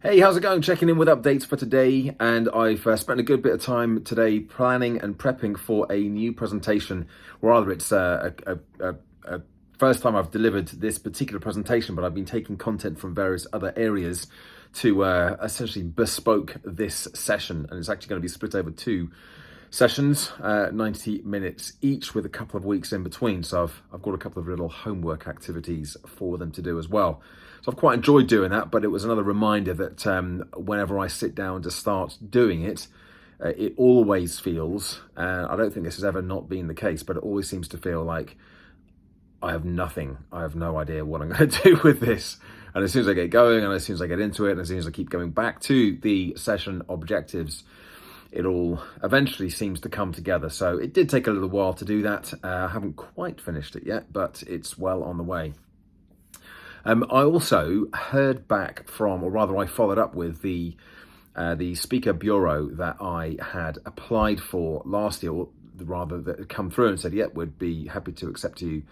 Hey, how's it going? Checking in with updates for today, and I've spent a good bit of time today planning and prepping for a new presentation. Or rather, it's a first time I've delivered this particular presentation, but I've been taking content from various other areas to essentially bespoke this session, and it's actually going to be split over two sessions, 90 minutes each, with a couple of weeks in between. So I've got a couple of little homework activities for them to do as well. So I've quite enjoyed doing that, but it was another reminder that whenever I sit down to start doing it, it always feels, I don't think this has ever not been the case, but it always seems to feel like I have nothing. I have no idea what I'm going to do with this. And as soon as I get going, and as soon as I get into it, and as soon as I keep going back to the session objectives, it all eventually seems to come together. So it did take a little while to do that. I haven't quite finished it yet, but it's well on the way. I also heard back from, or rather I followed up with the speaker bureau that I had applied for last year, or rather that had come through and said, yeah, we'd be happy to accept you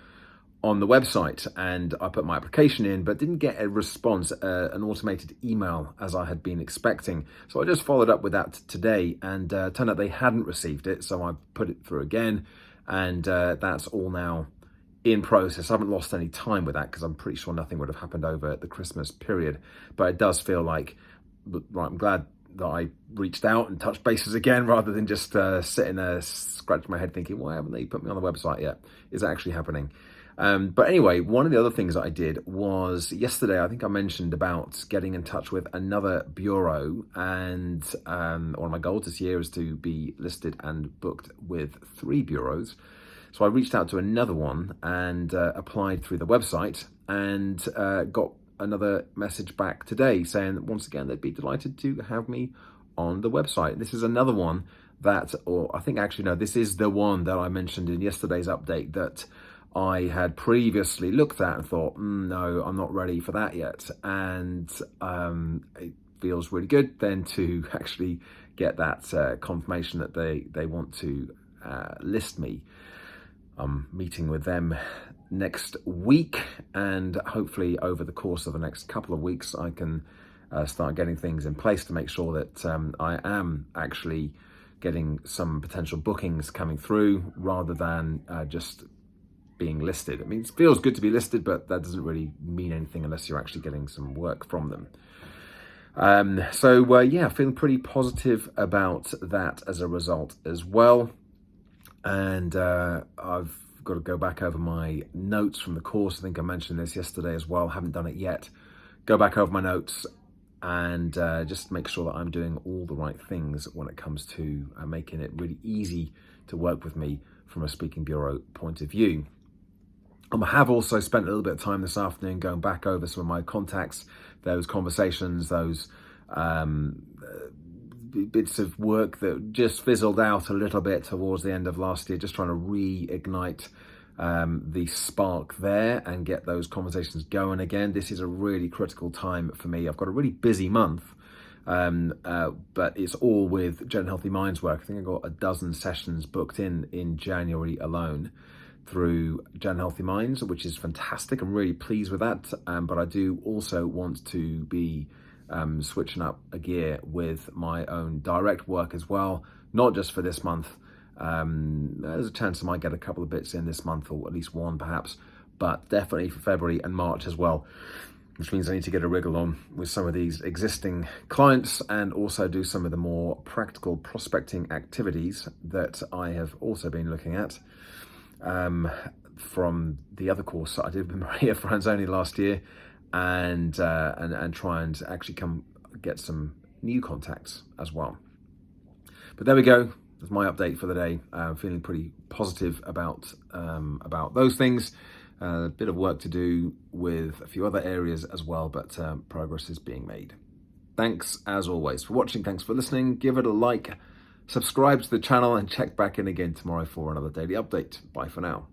on the website. And I put my application in, but didn't get a response, an automated email as I had been expecting. So I just followed up with that today, and turned out they hadn't received it. So I put it through again, and that's all now in process. I haven't lost any time with that because I'm pretty sure nothing would have happened over the Christmas period. But it does feel like, right, I'm glad that I reached out and touched bases again, rather than just sitting there scratching my head thinking, why haven't they put me on the website yet? Is that actually happening? But anyway, one of the other things that I did was yesterday, I think I mentioned about getting in touch with another bureau, and one of my goals this year is to be listed and booked with 3 bureaus. So I reached out to another one and applied through the website, and got another message back today saying that once again, they'd be delighted to have me on the website. This is another one that, or I think actually, no, this is the one that I mentioned in yesterday's update that I had previously looked at and thought, no, I'm not ready for that yet. And it feels really good then to actually get that confirmation that they want to list me. I'm meeting with them next week, and hopefully over the course of the next couple of weeks, I can start getting things in place to make sure that I am actually getting some potential bookings coming through, rather than just being listed. I mean, it feels good to be listed, but that doesn't really mean anything unless you're actually getting some work from them. Yeah, feeling pretty positive about that as a result as well. And I've got to go back over my notes from the course. I think I mentioned this yesterday as well. Haven't done it yet. Go back over my notes and just make sure that I'm doing all the right things when it comes to making it really easy to work with me from a speaking bureau point of view. I have also spent a little bit of time this afternoon going back over some of my contacts, those conversations, those bits of work that just fizzled out a little bit towards the end of last year, just trying to reignite the spark there and get those conversations going again. This is a really critical time for me. I've got a really busy month, but it's all with Gen Healthy Minds work. I think I've got a dozen sessions booked in January alone through Gen Healthy Minds, which is fantastic. I'm really pleased with that. But I do also want to be switching up a gear with my own direct work as well, not just for this month. There's a chance I might get a couple of bits in this month, or at least one perhaps, but definitely for February and March as well, which means I need to get a wriggle on with some of these existing clients and also do some of the more practical prospecting activities that I have also been looking at from the other course that I did with Maria Franzoni last year, and try and actually come get some new contacts as well. But there we go. That's my update for the day. Feeling pretty positive about those things. A bit of work to do with a few other areas as well, but progress is being made. Thanks as always for watching. Thanks for listening. Give it a like, subscribe to the channel, and check back in again tomorrow for another daily update. Bye for now.